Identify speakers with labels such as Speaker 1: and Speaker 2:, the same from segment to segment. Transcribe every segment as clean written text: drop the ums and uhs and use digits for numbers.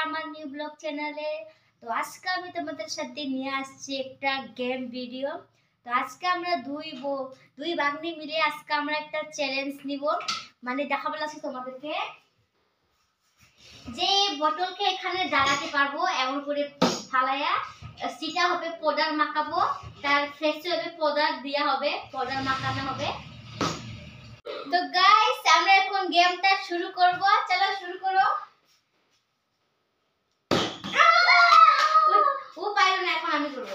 Speaker 1: আমার new blog চ্যানেলে। তো আজকে আমি তোমাদের সাথে নিয়ে আসছি একটা গেম ভিডিও। তো আজকে আমরা দুই ভাগ্নি মিলে আজকে আমরা একটা চ্যালেঞ্জ নিব, মানে দেখাবো লাগছে তোমাদেরকে যে বোতলকে এখানে দাঁড়াতে পারবো এমন করে ফালাইয়া, সেটা হবে পাউডার মাখাবো, তার ফেসে হবে পাউডার দেওয়া হবে, পাউডার মাখানো হবে। তো গাইস আমরা এখন গেমটা শুরু করব, চলো শুরু করো। ও পাইলো না, এখন আমি করব।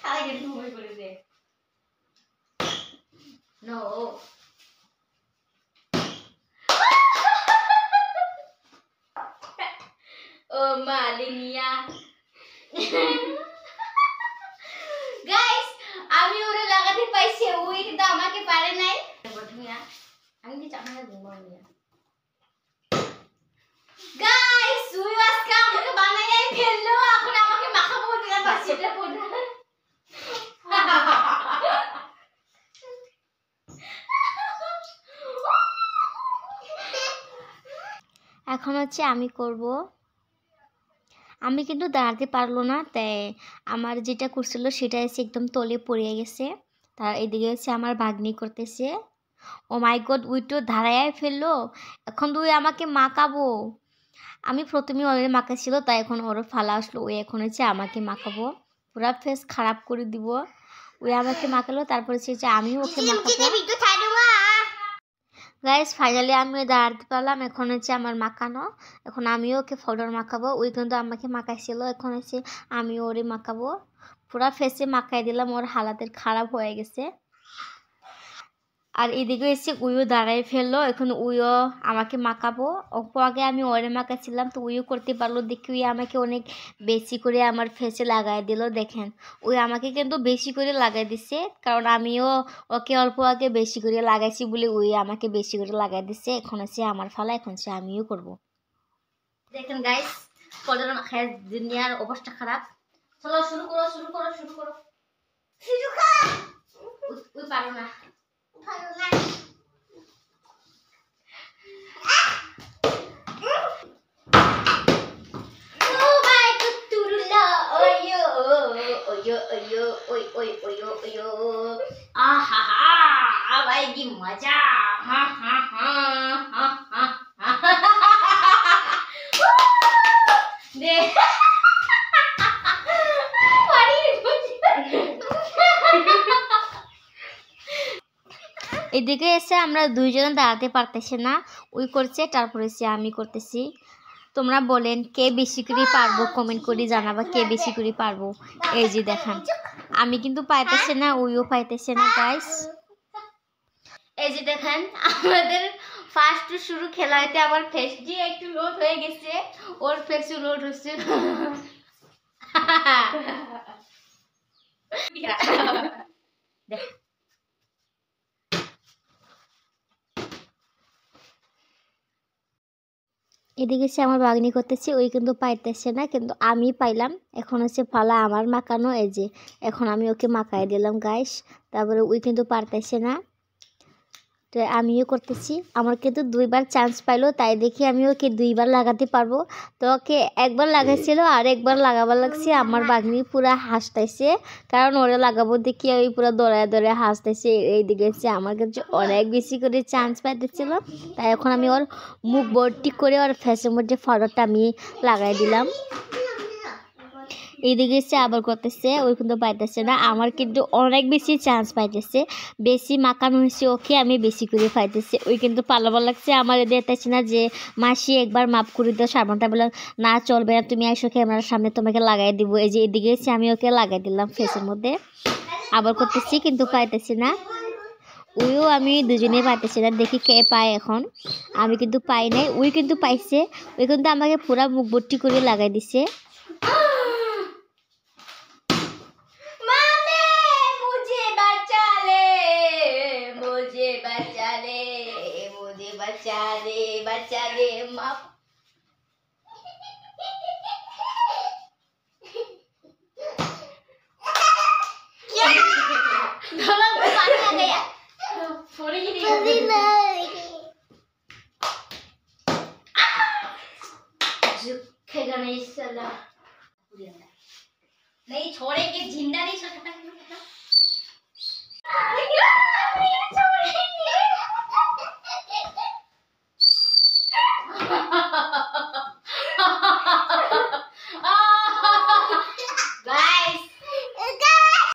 Speaker 1: তাই গেট মুভি করে দে। নো ও মালিনিয়া। গাইস আমি ওরে লাগাতে পাইছি, ওই কিন্তু আমাকে পারে নাই। আমি কি চামড়া ঘুমাবো না। গাইস ওই আজকে আমাকে বানাইয়াই ফেললো, এখন আমাকে মাখাবো দিলা পাছিটা পড়া। এখন হচ্ছে আমি করব। আমি কিন্তু দাঁড়াতে পারলো না, তাই আমার যেটা করছিল সেটা এসে একদম তলে পড়ে গেছে। তার এদিকে হচ্ছে আমার ভাগ্নি করতেছে। ও মাই গড, ওই তো দাঁড়ায় ফেললো, এখন তুই আমাকে মাখাবো। আমি প্রথমে অলরেডি মাখাচ্ছিল, তাই এখন ওরও ফালা আসলো, ওই এখন হচ্ছে আমাকে মাখাবো, পুরা ফেস খারাপ করে দিব। ওই আমাকে মাখালো, তারপর হচ্ছে আমিও ওকে মাখাবো। গাইস ফাইনালি আমি দাঁড়াতে পারলাম, এখন হচ্ছে আমার মাখানো, এখন আমিও ওকে পাউডার মাখাবো। ওই কিন্তু আমাকে মাখাইছিল, এখন হচ্ছে আমি ওরে মাখাবো, পুরা ফেসে মাখাই দিলাম, ওর হালাতের খারাপ হয়ে গেছে। আর এদিকে এসে উইও দাঁড়াই ফেললো, এখন উইও আমাকে মাখাবো। আগে আমি ওরে মাখাচ্ছিলাম, তো উইও করতে পারলো দেখি উই আমাকে অনেক বেশি করে আমার ফেসে লাগাই দিল। দেখেন ওই আমাকে কিন্তু বেশি করে লাগাই দিচ্ছে, কারণ আমিও ওকে অল্প আগে বেশি করে লাগাইছি বলে উই আমাকে বেশি করে লাগাই দিচ্ছে। এখন হচ্ছে আমার ফালা, এখন হচ্ছে আমিও করব। দেখেন গাইস পাউডার মাখায় দুনিয়ার অবস্থা খারাপ। চলো শুরু করো শুরু করো শুরু করো। ওই পারো না। ভাই কি মজা। এদিকে এসে আমরা দুইজন দাঁড়াতে পারতেছি না, ওই করছে তারপরে এসে আমি করতেছি। তোমরা বলেন কে বেশি করে পারবো, কমেন্ট করে জানাবা কে বেশি করে পারবো। এই যে দেখেন আমি কিন্তু পাইতেছি না, ওইও পাইতেছে না গাইস। এই যে দেখেন আমাদের ফার্স্ট শুরু খেলা হইতে আবার ফেস দিয়ে একটু লোড হয়ে গেছে, ওর ফেসও লোড হচ্ছে। এদিকে সে আমার বাগনি করতেছে, ওই কিন্তু পাইতেছে না, কিন্তু আমি পাইলাম। এখন হচ্ছে ফালা আমার মাখানো, এই যে এখন আমি ওকে মাখাই দিলাম গাইস, তারপরে ওই কিন্তু পারতেছে না, তো আমিও করতেছি। আমার কিন্তু দুইবার চান্স পাইলো, তাই দেখি আমি ওকে দুইবার লাগাতে পারবো। তো ওকে একবার লাগাইছিল আর একবার লাগাবার লাগছে, আমার বাগনি পুরা হাসতেছে, কারণ ওরা লাগাবো দেখি ওই পুরো দৌড়ায় দৌড়ায় হাসতেছে। এইদিকে হচ্ছে আমার কাছে অনেক বেশি করে চান্স পাইতেছিল, তাই এখন আমি ওর মুখ ভর্তি করে ওর ফেসের মধ্যে পাউডারটা আমি লাগাই দিলাম। এদিকে এসে আবার করতেছে, ওই কিন্তু পাইতেছে না। আমার কিন্তু অনেক বেশি চান্স পাইতেছে, বেশি মাখানো হয়েছে ওকে, আমি বেশি করে পাইতেছি। ওই কিন্তু পালাবার লাগছে, আমার দেখতেছে না যে মাসি একবার মাপ করে দাও। সাবানটা বললাম না চলবে না, তুমি এসো ক্যামেরার সামনে, তোমাকে লাগাই দিব। এই যে এদিকে এসে আমি ওকে লাগাই দিলাম ফেসের মধ্যে। আবার করতেছি কিন্তু পাইতেছি না, ওইও আমি দুজনেই পাইতেছি না। দেখি কে পায় এখন। আমি কিন্তু পাই নাই, ওই কিন্তু পাইছে। ওই কিন্তু আমাকে পুরা মুখ ভর্তি করে লাগাই দিছে। नहीं छोड़ेंगे, जिंदा नहीं छोड़ना।